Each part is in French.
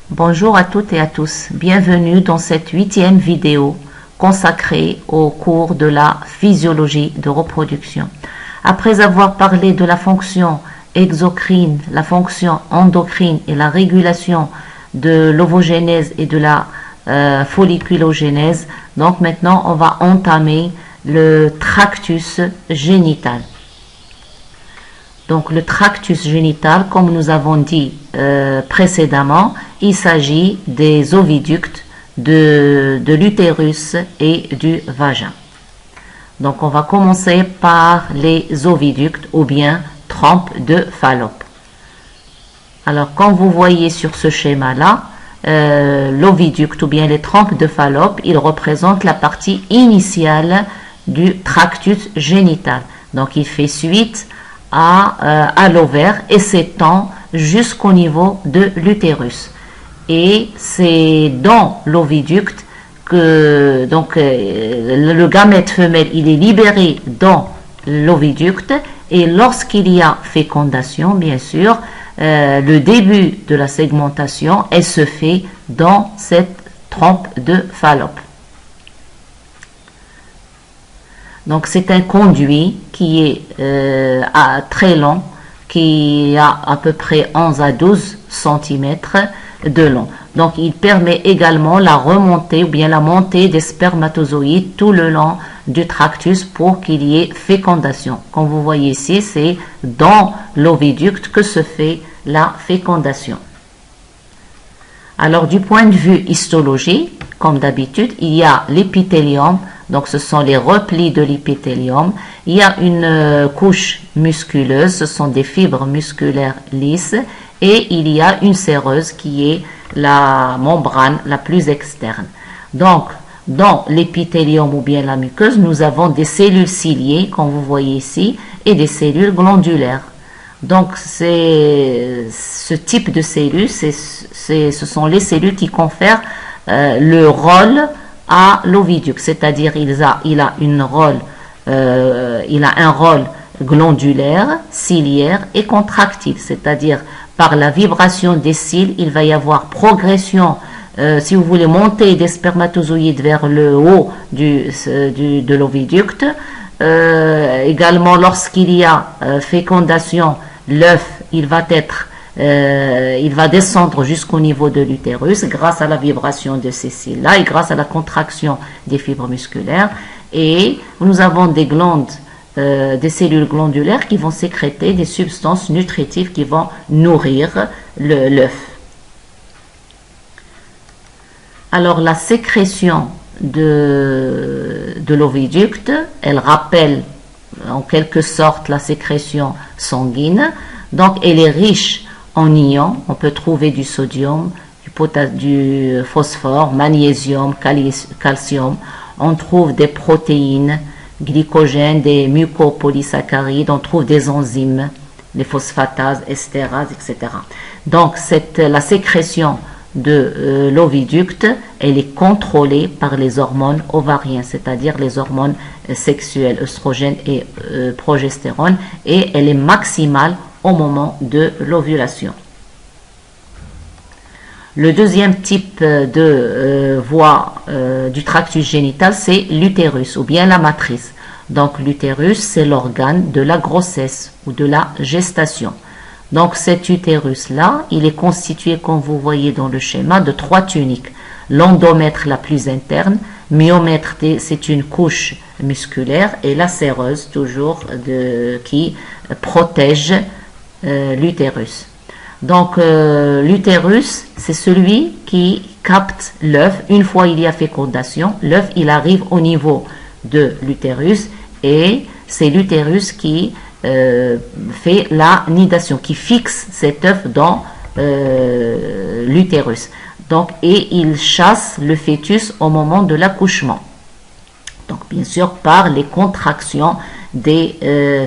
Bonjour à toutes et à tous, bienvenue dans cette 8e vidéo consacrée au cours de la physiologie de reproduction. Après avoir parlé de la fonction exocrine, la fonction endocrine et la régulation de l'ovogénèse et de la folliculogénèse, donc maintenant on va entamer le tractus génital. Donc le tractus génital, comme nous avons dit précédemment, il s'agit des oviductes de l'utérus et du vagin. Donc on va commencer par les oviductes ou bien trompes de Fallope. Alors comme vous voyez sur ce schéma-là, l'oviducte ou bien les trompes de Fallope, ils représentent la partie initiale du tractus génital. Donc il fait suite à l'ovaire et s'étend jusqu'au niveau de l'utérus. Et c'est dans l'oviducte que le gamète femelle il est libéré dans l'oviducte, et lorsqu'il y a fécondation, bien sûr, le début de la segmentation elle se fait dans cette trompe de Fallope. Donc c'est un conduit qui est très long, qui a à peu près 11 à 12 cm de long. Donc il permet également la remontée ou bien la montée des spermatozoïdes tout le long du tractus pour qu'il y ait fécondation. Comme vous voyez ici, c'est dans l'oviducte que se fait la fécondation. Alors du point de vue histologie, comme d'habitude, il y a l'épithélium. Donc ce sont les replis de l'épithélium. Il y a une couche musculeuse, ce sont des fibres musculaires lisses, et il y a une séreuse qui est la membrane la plus externe. Donc dans l'épithélium ou bien la muqueuse, nous avons des cellules ciliées, comme vous voyez ici, et des cellules glandulaires. Donc ce type de cellules, ce sont les cellules qui confèrent le rôle à l'oviducte, c'est-à-dire il a un rôle glandulaire, ciliaire et contractile, c'est-à-dire par la vibration des cils, il va y avoir progression, si vous voulez, montée des spermatozoïdes vers le haut de l'oviducte. Également, lorsqu'il y a fécondation, l'œuf, il va descendre jusqu'au niveau de l'utérus grâce à la vibration de ces cils-là et grâce à la contraction des fibres musculaires. Et nous avons des glandes, des cellules glandulaires qui vont sécréter des substances nutritives qui vont nourrir l'œuf. Alors la sécrétion de l'oviducte, elle rappelle en quelque sorte la sécrétion sanguine. Donc elle est riche en ions. On peut trouver du sodium, du phosphore, magnésium, calcium. On trouve des protéines, glycogènes, des mucopolysaccharides. On trouve des enzymes, les phosphatases, estérases, etc. Donc la sécrétion de l'oviducte, elle est contrôlée par les hormones ovariennes, c'est-à-dire les hormones sexuelles, œstrogènes et progestérone, et elle est maximale au moment de l'ovulation. Le deuxième type de voie du tractus génital, c'est l'utérus ou bien la matrice. Donc l'utérus, c'est l'organe de la grossesse ou de la gestation. Donc cet utérus-là, il est constitué, comme vous voyez dans le schéma, de 3 tuniques. L'endomètre la plus interne, myomètre, c'est une couche musculaire, et la séreuse, toujours, qui protège l'utérus. Donc l'utérus, c'est celui qui capte l'œuf. Une fois il y a fécondation, l'œuf il arrive au niveau de l'utérus, et c'est l'utérus qui fait la nidation, qui fixe cet œuf dans l'utérus. Donc, et il chasse le fœtus au moment de l'accouchement. Donc bien sûr par les contractions des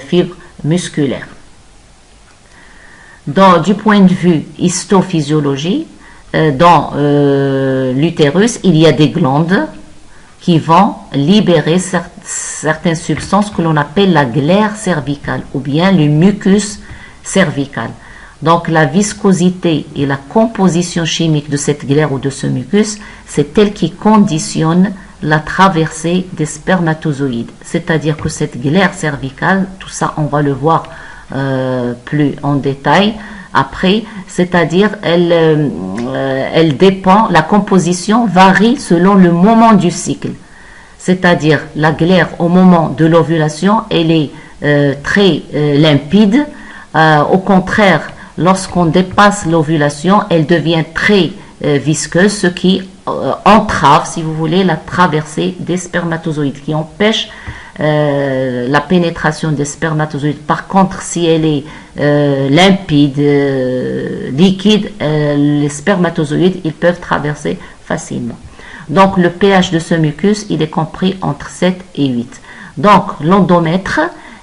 fibres musculaires. Du point de vue histophysiologie, dans l'utérus, il y a des glandes qui vont libérer certaines substances que l'on appelle la glaire cervicale ou bien le mucus cervical. Donc la viscosité et la composition chimique de cette glaire ou de ce mucus, c'est elle qui conditionne la traversée des spermatozoïdes. C'est-à-dire que cette glaire cervicale, tout ça on va le voir plus en détail après, c'est-à-dire elle dépend, la composition varie selon le moment du cycle. C'est-à-dire la glaire au moment de l'ovulation, elle est très limpide. Au contraire, lorsqu'on dépasse l'ovulation, elle devient très visqueuse, ce qui entrave, si vous voulez, la traversée des spermatozoïdes, qui empêche la pénétration des spermatozoïdes. Par contre, si elle est limpide, liquide, les spermatozoïdes, ils peuvent traverser facilement. Donc, le pH de ce mucus, il est compris entre 7 et 8. Donc, l'endomètre,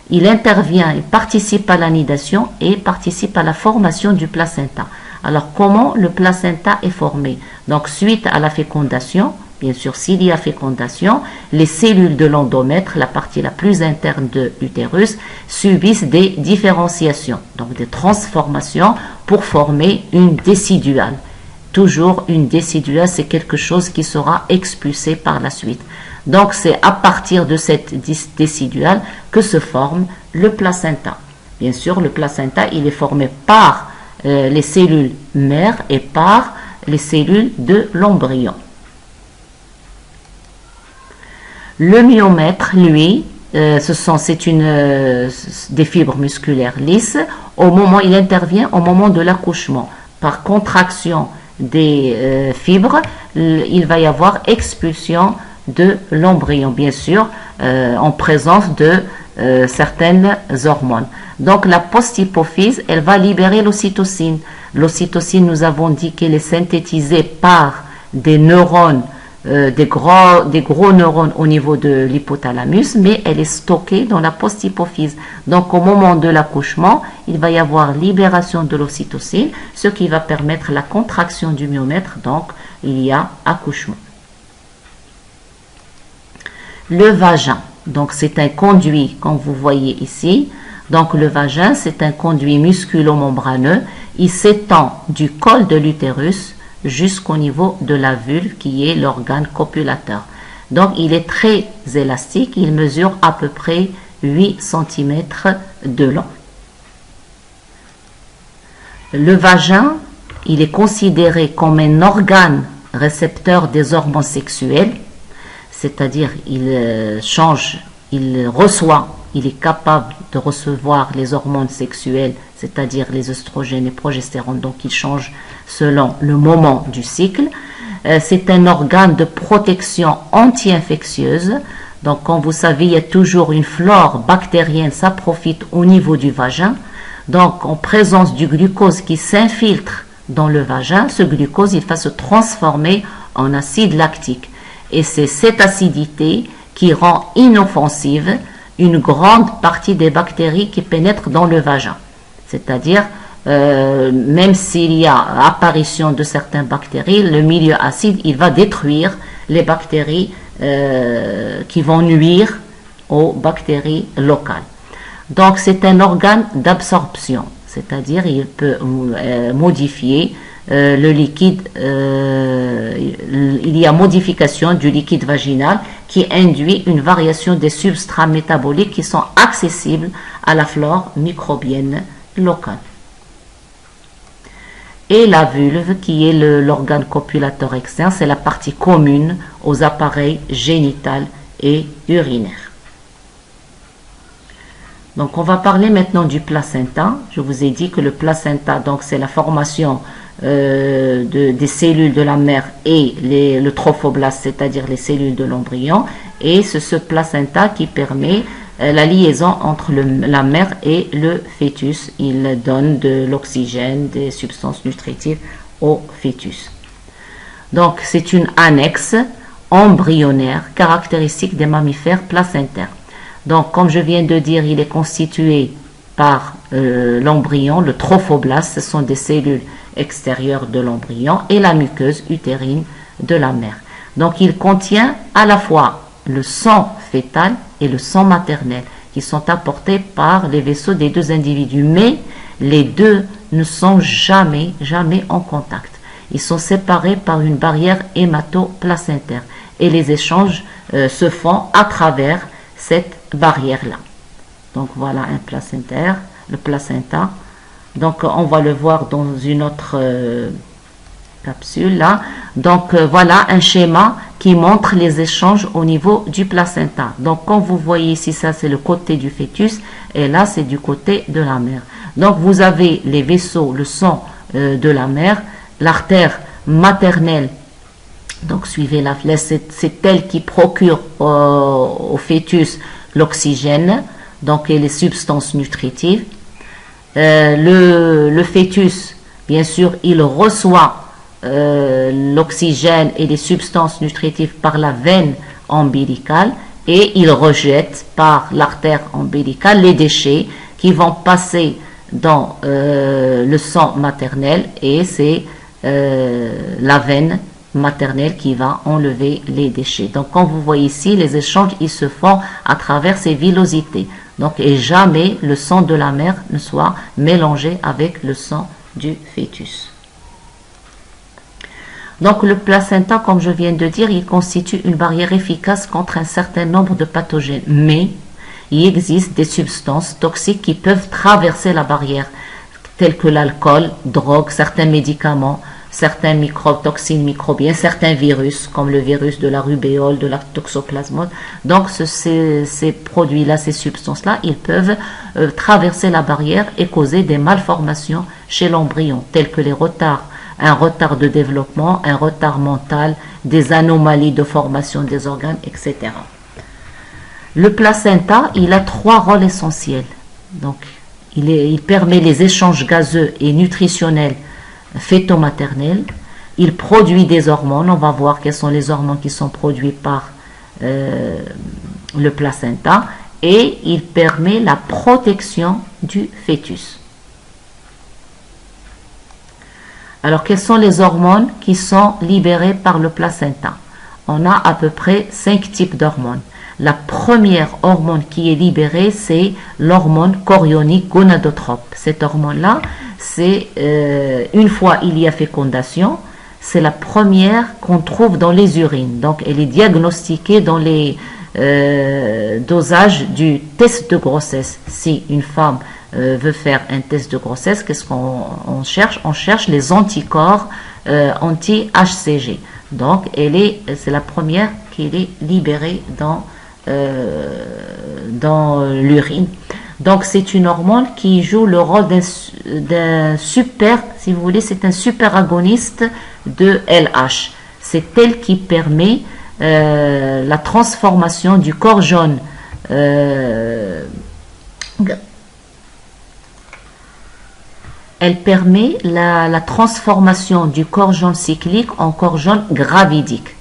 il intervient, il participe à l'anidation et participe à la formation du placenta. Alors, comment le placenta est formé? Donc, suite à la fécondation, bien sûr, s'il y a fécondation, les cellules de l'endomètre, la partie la plus interne de l'utérus, subissent des différenciations, donc des transformations pour former une déciduale. Toujours une déciduale, c'est quelque chose qui sera expulsé par la suite. Donc, c'est à partir de cette déciduale que se forme le placenta. Bien sûr, le placenta, il est formé par les cellules mères et par les cellules de l'embryon. Le myomètre, lui, c'est des fibres musculaires lisses. Il intervient au moment de l'accouchement. Par contraction des fibres, il va y avoir expulsion de l'embryon, bien sûr, en présence de certaines hormones. Donc la post-hypophyse, elle va libérer l'ocytocine. L'ocytocine, nous avons dit qu'elle est synthétisée par des neurones, des gros neurones au niveau de l'hypothalamus, mais elle est stockée dans la post-hypophyse. Donc au moment de l'accouchement, il va y avoir libération de l'ocytocine, ce qui va permettre la contraction du myomètre, donc il y a accouchement. Le vagin, donc c'est un conduit, comme vous voyez ici. Donc le vagin, c'est un conduit musculo-membraneux. Il s'étend du col de l'utérus jusqu'au niveau de la vulve, qui est l'organe copulateur. Donc il est très élastique, il mesure à peu près 8 cm de long. Le vagin, il est considéré comme un organe récepteur des hormones sexuelles, c'est-à-dire il est capable de recevoir les hormones sexuelles, c'est-à-dire les œstrogènes et progestérone, donc il change selon le moment du cycle. C'est un organe de protection anti-infectieuse. Donc, comme vous savez, il y a toujours une flore bactérienne, ça profite au niveau du vagin. Donc, en présence du glucose qui s'infiltre dans le vagin, ce glucose, il va se transformer en acide lactique. Et c'est cette acidité qui rend inoffensive une grande partie des bactéries qui pénètrent dans le vagin. C'est-à-dire, même s'il y a apparition de certaines bactéries, le milieu acide, il va détruire les bactéries qui vont nuire aux bactéries locales. Donc, c'est un organe d'absorption, c'est-à-dire il peut modifier le liquide, il y a modification du liquide vaginal qui induit une variation des substrats métaboliques qui sont accessibles à la flore microbienne locale. Et la vulve, qui est l'organe copulateur externe, c'est la partie commune aux appareils génitals et urinaires. Donc, on va parler maintenant du placenta. Je vous ai dit que le placenta, donc, c'est la formation des cellules de la mère et le trophoblaste, c'est-à-dire les cellules de l'embryon. Et c'est ce placenta qui permet la liaison entre la mère et le fœtus. Il donne de l'oxygène, des substances nutritives au fœtus. Donc, c'est une annexe embryonnaire caractéristique des mammifères placentaires. Donc, comme je viens de dire, il est constitué par l'embryon, le trophoblaste, ce sont des cellules extérieures de l'embryon, et la muqueuse utérine de la mère. Donc, il contient à la fois le sang fœtal et le sang maternel qui sont apportés par les vaisseaux des deux individus. Mais les deux ne sont jamais en contact. Ils sont séparés par une barrière hémato-placentaire et les échanges se font à travers cette barrière-là. Donc voilà un placentaire, le placenta. Donc on va le voir dans une autre capsule là. Donc voilà un schéma qui montre les échanges au niveau du placenta. Donc comme vous voyez ici, ça c'est le côté du fœtus et là c'est du côté de la mère. Donc vous avez les vaisseaux, le sang de la mère, l'artère maternelle. Donc suivez la flèche, c'est elle qui procure au fœtus l'oxygène, donc et les substances nutritives. Le fœtus, bien sûr, il reçoit l'oxygène et les substances nutritives par la veine ombilicale et il rejette par l'artère ombilicale les déchets qui vont passer dans le sang maternel et c'est la veine maternelle qui va enlever les déchets. Donc comme vous voyez ici, les échanges ils se font à travers ces villosités. Donc et jamais le sang de la mère ne soit mélangé avec le sang du fœtus. Donc le placenta, comme je viens de dire, il constitue une barrière efficace contre un certain nombre de pathogènes. Mais il existe des substances toxiques qui peuvent traverser la barrière, telles que l'alcool, drogue, certains médicaments, certains microbes, toxines microbiennes, certains virus, comme le virus de la rubéole, de la toxoplasmose. Donc ces produits-là, ces substances-là, ils peuvent traverser la barrière et causer des malformations chez l'embryon, tels que les retards, un retard de développement, un retard mental, des anomalies de formation des organes, etc. Le placenta, il a 3 rôles essentiels. Donc, il permet les échanges gazeux et nutritionnels fœto-maternels. Il produit des hormones. On va voir quelles sont les hormones qui sont produites par le placenta. Et il permet la protection du fœtus. Alors, quelles sont les hormones qui sont libérées par le placenta? On a à peu près 5 types d'hormones. La première hormone qui est libérée, c'est l'hormone chorionique gonadotrope. Cette hormone-là, c'est une fois il y a fécondation, c'est la première qu'on trouve dans les urines. Donc, elle est diagnostiquée dans les dosages du test de grossesse. Si une femme veut faire un test de grossesse, qu'est-ce qu'on cherche? On cherche les anticorps anti-HCG. Donc, c'est la première qui est libérée dans l'urine. Donc, c'est une hormone qui joue le rôle d'un super, si vous voulez, c'est un super agoniste de LH. C'est elle qui permet la transformation du corps jaune. Elle permet la transformation du corps jaune cyclique en corps jaune gravidique.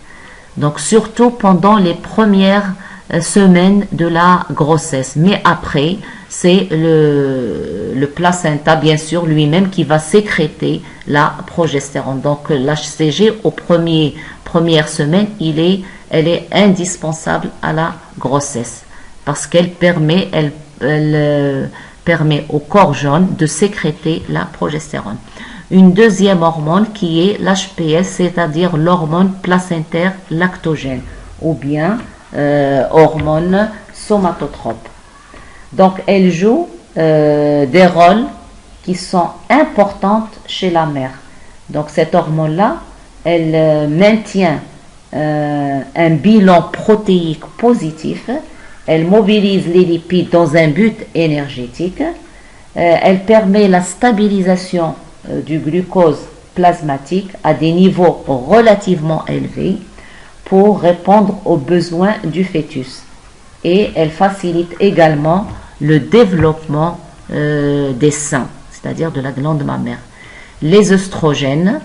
Donc, surtout pendant les premières semaines de la grossesse. Mais après, c'est le placenta, bien sûr, lui-même qui va sécréter la progestérone. Donc, l'HCG, aux premières semaines, elle est indispensable à la grossesse parce qu'elle permet, permet au corps jaune de sécréter la progestérone. Une deuxième hormone qui est l'HPL, c'est-à-dire l'hormone placentaire lactogène ou bien hormone somatotrope. Donc, elle joue des rôles qui sont importants chez la mère. Donc, cette hormone-là, elle maintient un bilan protéique positif. Elle mobilise les lipides dans un but énergétique. Elle permet la stabilisation du glucose plasmatique à des niveaux relativement élevés pour répondre aux besoins du fœtus. Et elle facilite également le développement des seins, c'est-à-dire de la glande mammaire. Les œstrogènes,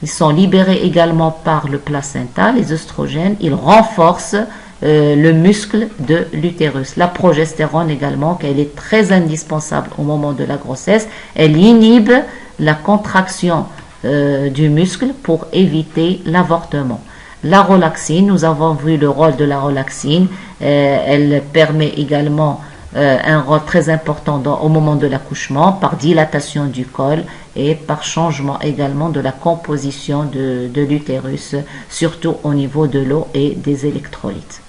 ils sont libérés également par le placenta. Les œstrogènes, ils renforcent le muscle de l'utérus. La progestérone également, qu'elle est très indispensable au moment de la grossesse. Elle inhibe la contraction du muscle pour éviter l'avortement. La relaxine, nous avons vu le rôle de la relaxine. Elle permet également un rôle très important au moment de l'accouchement par dilatation du col et par changement également de la composition de l'utérus, surtout au niveau de l'eau et des électrolytes.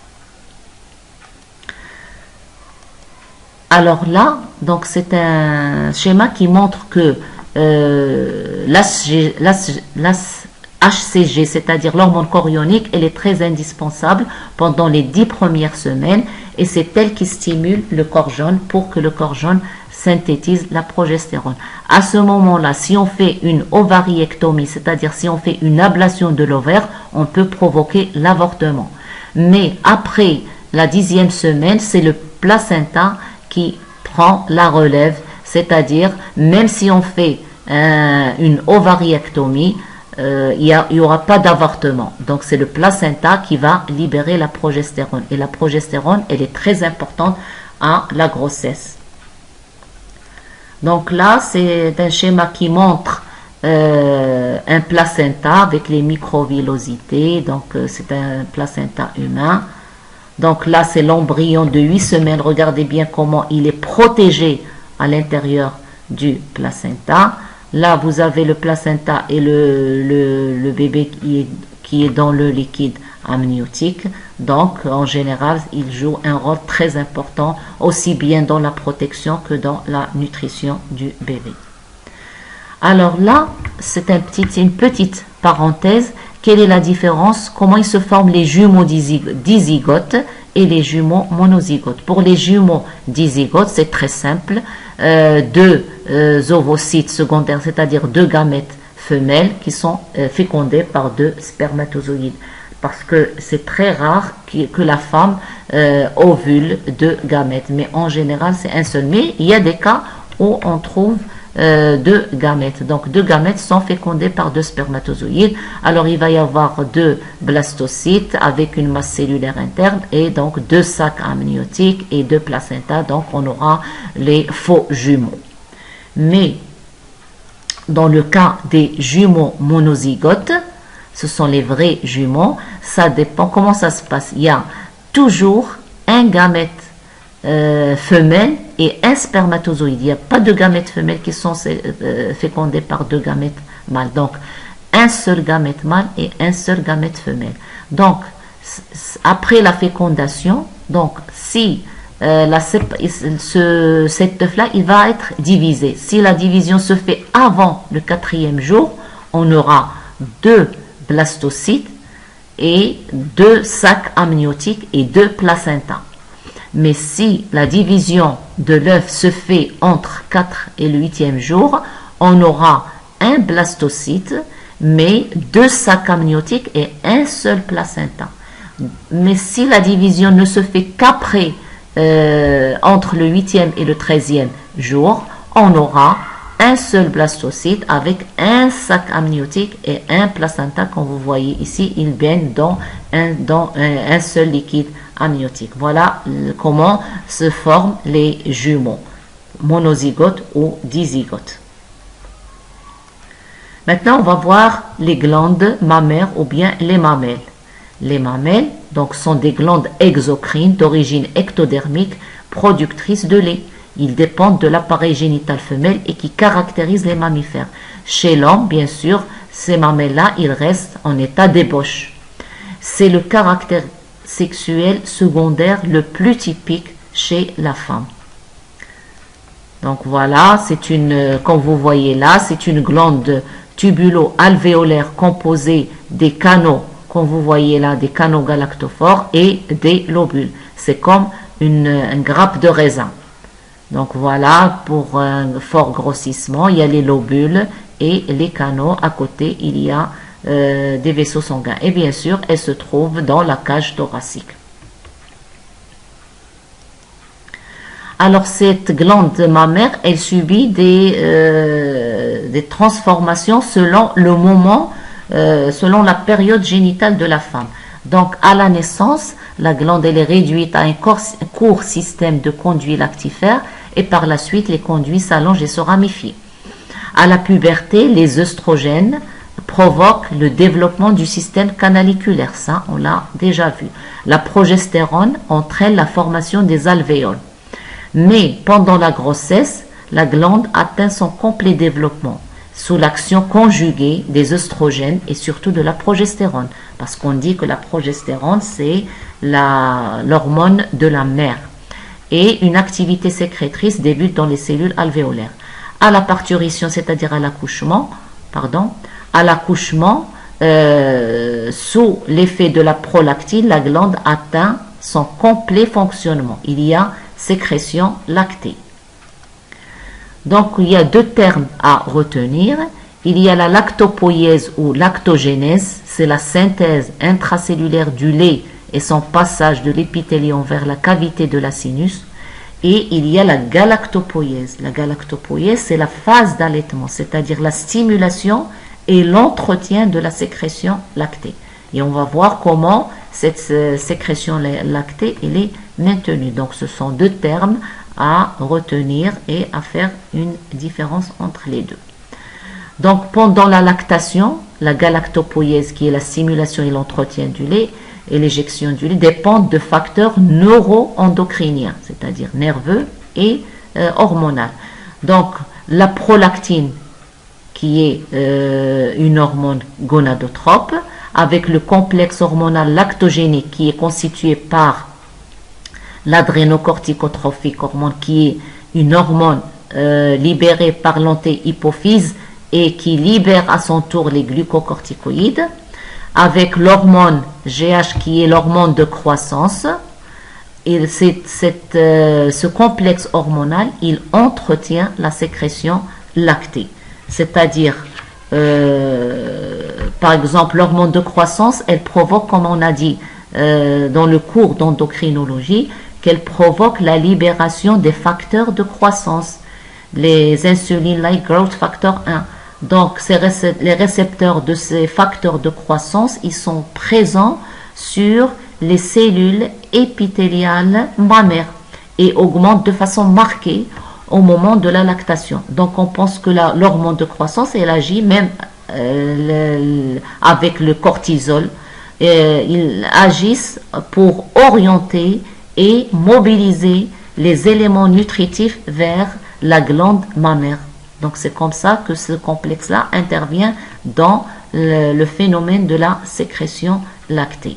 Alors là, donc c'est un schéma qui montre que HCG, c'est-à-dire l'hormone chorionique, elle est très indispensable pendant les 10 premières semaines et c'est elle qui stimule le corps jaune pour que le corps jaune synthétise la progestérone. À ce moment-là, si on fait une ovariectomie, c'est-à-dire si on fait une ablation de l'ovaire, on peut provoquer l'avortement. Mais après la 10e semaine, c'est le placenta qui prend la relève, c'est-à-dire même si on fait une ovariectomie, il n'y aura pas d'avortement. Donc c'est le placenta qui va libérer la progestérone. Et la progestérone, elle est très importante à la grossesse. Donc là, c'est un schéma qui montre un placenta avec les microvillosités. Donc c'est un placenta humain. Donc là, c'est l'embryon de 8 semaines. Regardez bien comment il est protégé à l'intérieur du placenta. Là, vous avez le placenta et le bébé qui est dans le liquide amniotique. Donc, en général, il joue un rôle très important, aussi bien dans la protection que dans la nutrition du bébé. Alors là, c'est une petite parenthèse. Quelle est la différence? Comment ils se forment les jumeaux dizygotes et les jumeaux monozygotes? Pour les jumeaux dizygotes, c'est très simple. Deux ovocytes secondaires, c'est-à-dire deux gamètes femelles qui sont fécondées par deux spermatozoïdes. Parce que c'est très rare que la femme ovule deux gamètes. Mais en général, c'est un seul. Mais il y a des cas où on trouve deux gamètes. Donc, deux gamètes sont fécondées par deux spermatozoïdes. Alors, il va y avoir deux blastocytes avec une masse cellulaire interne et donc deux sacs amniotiques et deux placentas. Donc, on aura les faux jumeaux. Mais, dans le cas des jumeaux monozygotes, ce sont les vrais jumeaux, ça dépend comment ça se passe. Il y a toujours un gamète femelle et un spermatozoïde. Il n'y a pas de gamètes femelles qui sont fécondées par deux gamètes mâles. Donc, un seul gamète mâle et un seul gamète femelle. Donc, après la fécondation, donc si cet œuf-là, il va être divisé. Si la division se fait avant le 4e jour, on aura deux blastocytes et deux sacs amniotiques et deux placentas. Mais si la division de l'œuf se fait entre 4 et le 8e jour, on aura un blastocyte, mais deux sacs amniotiques et un seul placenta. Mais si la division ne se fait qu'après, entre le 8e et le 13e jour, on aura un seul blastocyte avec un sac amniotique et un placenta, comme vous voyez ici, ils baignent dans un seul liquide amniotique. Voilà comment se forment les jumeaux, monozygotes ou dizygotes. Maintenant, on va voir les glandes mammaires ou bien les mamelles. Les mamelles, donc, sont des glandes exocrines d'origine ectodermique productrices de lait. Ils dépendent de l'appareil génital femelle et qui caractérisent les mammifères. Chez l'homme, bien sûr, ces mamelles-là, ils restent en état d'ébauche. C'est le caractère sexuel secondaire le plus typique chez la femme. Donc voilà, c'est comme vous voyez là, c'est une glande tubulo-alvéolaire composée des canaux, comme vous voyez là, des canaux galactophores et des lobules. C'est comme une grappe de raisin. Donc voilà, pour un fort grossissement, il y a les lobules et les canaux. À côté, il y a des vaisseaux sanguins. Et bien sûr, elles se trouvent dans la cage thoracique. Alors, cette glande mammaire, elle subit des transformations selon le moment, selon la période génitale de la femme. Donc, à la naissance, la glande elle est réduite à un court système de conduits lactifères et par la suite, les conduits s'allongent et se ramifient. À la puberté, les œstrogènes provoquent le développement du système canaliculaire. Ça, on l'a déjà vu. La progestérone entraîne la formation des alvéoles. Mais pendant la grossesse, la glande atteint son complet développement. sous l'action conjuguée des œstrogènes et surtout de la progestérone. Parce qu'on dit que la progestérone, c'est l'hormone de la mère. Et une activité sécrétrice débute dans les cellules alvéolaires. À la parturition, c'est-à-dire à l'accouchement, sous l'effet de la prolactine, la glande atteint son complet fonctionnement. Il y a sécrétion lactée. Donc, il y a deux termes à retenir. Il y a la lactopoïèse ou lactogénèse, c'est la synthèse intracellulaire du lait et son passage de l'épithélium vers la cavité de la sinus. Et il y a la galactopoïèse. La galactopoïèse, c'est la phase d'allaitement, c'est-à-dire la stimulation et l'entretien de la sécrétion lactée. Et on va voir comment cette sécrétion lactée elle est maintenue. Donc ce sont deux termes à retenir et à faire une différence entre les deux. Donc pendant la lactation, la galactopoïèse qui est la stimulation et l'entretien du lait et l'éjection du lait dépendent de facteurs neuro-endocriniens, c'est-à-dire nerveux et hormonaux. Donc la prolactine qui est une hormone gonadotrope, avec le complexe hormonal lactogénique qui est constitué par l'adrénocorticotrophique hormone qui est une hormone libérée par l'antéhypophyse et qui libère à son tour les glucocorticoïdes, avec l'hormone GH qui est l'hormone de croissance. Et ce complexe hormonal, il entretient la sécrétion lactée. C'est-à-dire, par exemple, l'hormone de croissance, elle provoque, comme on a dit dans le cours d'endocrinologie, qu'elle provoque la libération des facteurs de croissance, les insulin-like growth factor 1. Donc, les récepteurs de ces facteurs de croissance, ils sont présents sur les cellules épithéliales mammaires et augmentent de façon marquée au moment de la lactation. Donc, on pense que l'hormone de croissance, elle agit même avec le cortisol. Ils agissent pour orienter et mobiliser les éléments nutritifs vers la glande mammaire. Donc c'est comme ça que ce complexe-là intervient dans le phénomène de la sécrétion lactée.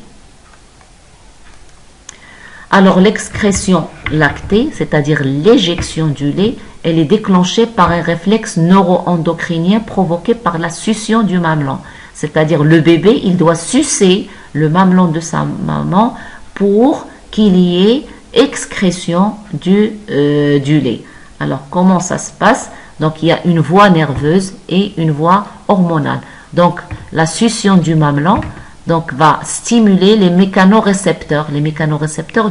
Alors l'excrétion lactée, c'est-à-dire l'éjection du lait, elle est déclenchée par un réflexe neuro-endocrinien provoqué par la succion du mamelon. C'est-à-dire le bébé, il doit sucer le mamelon de sa maman pour qu'il y ait excrétion du lait. Alors comment ça se passe? Donc il y a une voie nerveuse et une voie hormonale. Donc la succion du mamelon va stimuler les mécanorécepteurs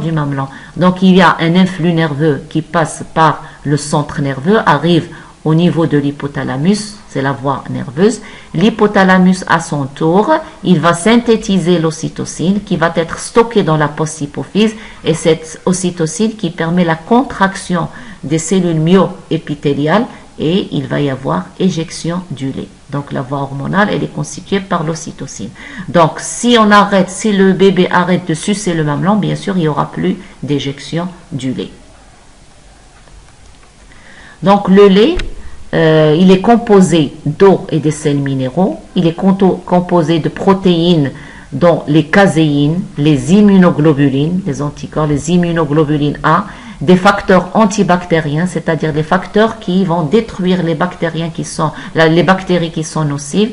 du mamelon. Donc il y a un influx nerveux qui passe par le centre nerveux, arrive au niveau de l'hypothalamus, c'est la voie nerveuse. L'hypothalamus à son tour, il va synthétiser l'ocytocine qui va être stockée dans la post-hypophyse, et cette ocytocine qui permet la contraction des cellules myo-épithéliales, et il va y avoir éjection du lait. Donc la voie hormonale, elle est constituée par l'ocytocine. Donc si le bébé arrête de sucer le mamelon, bien sûr, il n'y aura plus d'éjection du lait. Donc le lait, il est composé d'eau et des sels minéraux. Il est composé de protéines dont les caséines, les immunoglobulines, les anticorps, les immunoglobulines A, des facteurs antibactériens, c'est-à-dire des facteurs qui vont détruire les bactéries qui sont nocives,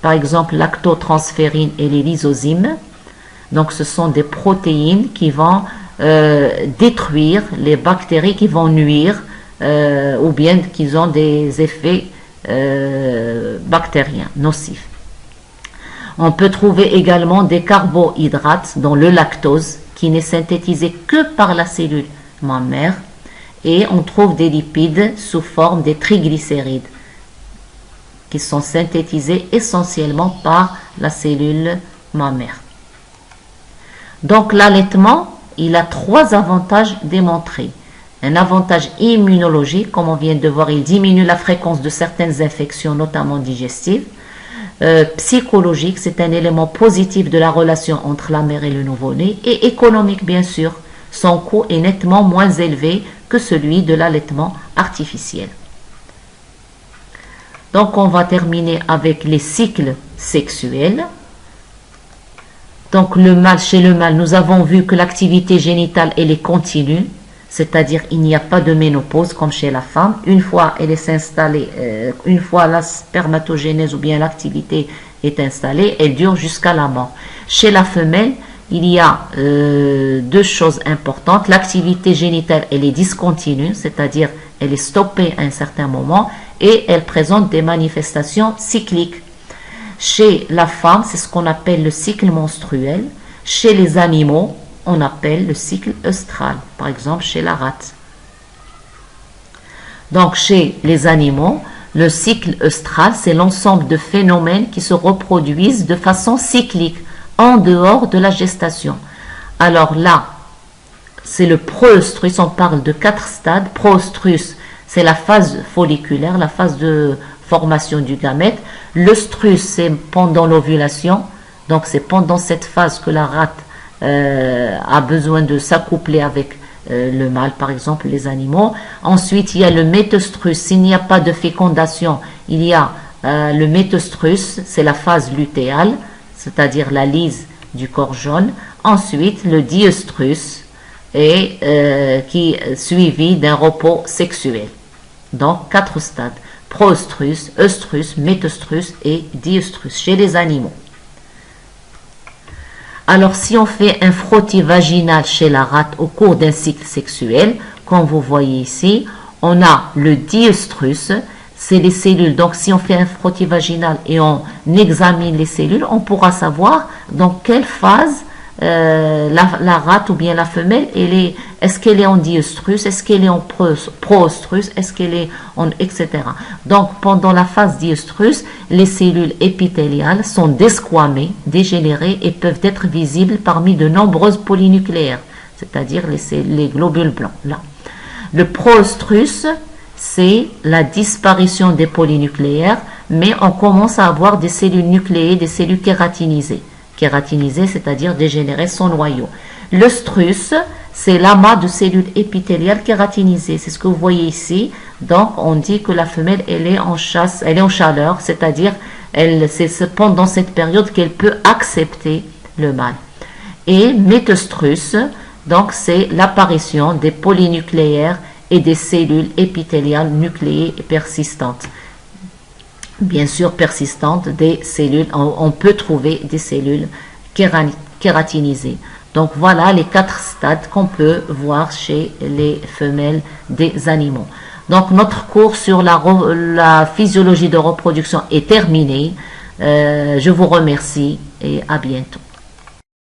par exemple lactotransférine et les lysozymes. Donc ce sont des protéines qui vont détruire les bactéries qui vont nuire ou bien qui ont des effets bactériens nocifs. On peut trouver également des carbohydrates, dont le lactose, qui n'est synthétisé que par la cellule mammaire, et on trouve des lipides sous forme des triglycérides, qui sont synthétisés essentiellement par la cellule mammaire. Donc l'allaitement, il a 3 avantages démontrés. Un avantage immunologique, comme on vient de voir, il diminue la fréquence de certaines infections, notamment digestives. Psychologique, c'est un élément positif de la relation entre la mère et le nouveau-né. Et économique, bien sûr, son coût est nettement moins élevé que celui de l'allaitement artificiel. Donc on va terminer avec les cycles sexuels. Donc chez le mâle, nous avons vu que l'activité génitale elle est continue, c'est-à-dire il n'y a pas de ménopause comme chez la femme. Une fois elle est installée, une fois la spermatogénèse ou bien l'activité est installée, elle dure jusqu'à la mort. Chez la femelle, il y a deux choses importantes. L'activité génitale elle est discontinue, c'est-à-dire elle est stoppée à un certain moment et elle présente des manifestations cycliques. Chez la femme, c'est ce qu'on appelle le cycle menstruel. Chez les animaux, on appelle le cycle œstral, par exemple chez la rate. Donc chez les animaux, le cycle œstral, c'est l'ensemble de phénomènes qui se reproduisent de façon cyclique, en dehors de la gestation. Alors là, c'est le proœstrus, on parle de 4 stades. Proœstrus, c'est la phase folliculaire, la phase de formation du gamète. L'œstrus, c'est pendant l'ovulation, donc c'est pendant cette phase que la rate a besoin de s'accoupler avec le mâle, par exemple les animaux. Ensuite, il y a le métœstrus. S'il n'y a pas de fécondation, il y a le métœstrus, c'est la phase lutéale, c'est-à-dire la lyse du corps jaune. Ensuite, le diœstrus, et qui est suivi d'un repos sexuel. Donc, 4 stades. Proœstrus, œstrus, métœstrus et diœstrus chez les animaux. Alors, si on fait un frottis vaginal chez la rate au cours d'un cycle sexuel, comme vous voyez ici, on a le diœstrus, c'est les cellules. Donc, si on fait un frottis vaginal et on examine les cellules, on pourra savoir dans quelle phase la rate ou bien la femelle, est-ce qu'elle est en diœstrus, est-ce qu'elle est en proœstrus, est-ce qu'elle est en etc. Donc pendant la phase diœstrus, les cellules épithéliales sont desquamées, dégénérées et peuvent être visibles parmi de nombreuses polynucléaires, c'est-à-dire les globules blancs. Là. Le proœstrus, c'est la disparition des polynucléaires, mais on commence à avoir des cellules nucléées, des cellules kératinisées. Kératinisé, c'est-à-dire dégénérer son noyau. L'œstrus, c'est l'amas de cellules épithéliales kératinisées. C'est ce que vous voyez ici. Donc, on dit que la femelle, elle est en chaleur, c'est-à-dire, c'est pendant cette période qu'elle peut accepter le mâle. Et métœstrus, donc, c'est l'apparition des polynucléaires et des cellules épithéliales nucléées et persistantes. Bien sûr persistantes, des cellules, on peut trouver des cellules kératinisées. Donc voilà les 4 stades qu'on peut voir chez les femelles des animaux. Donc notre cours sur la physiologie de reproduction est terminé. Je vous remercie et à bientôt.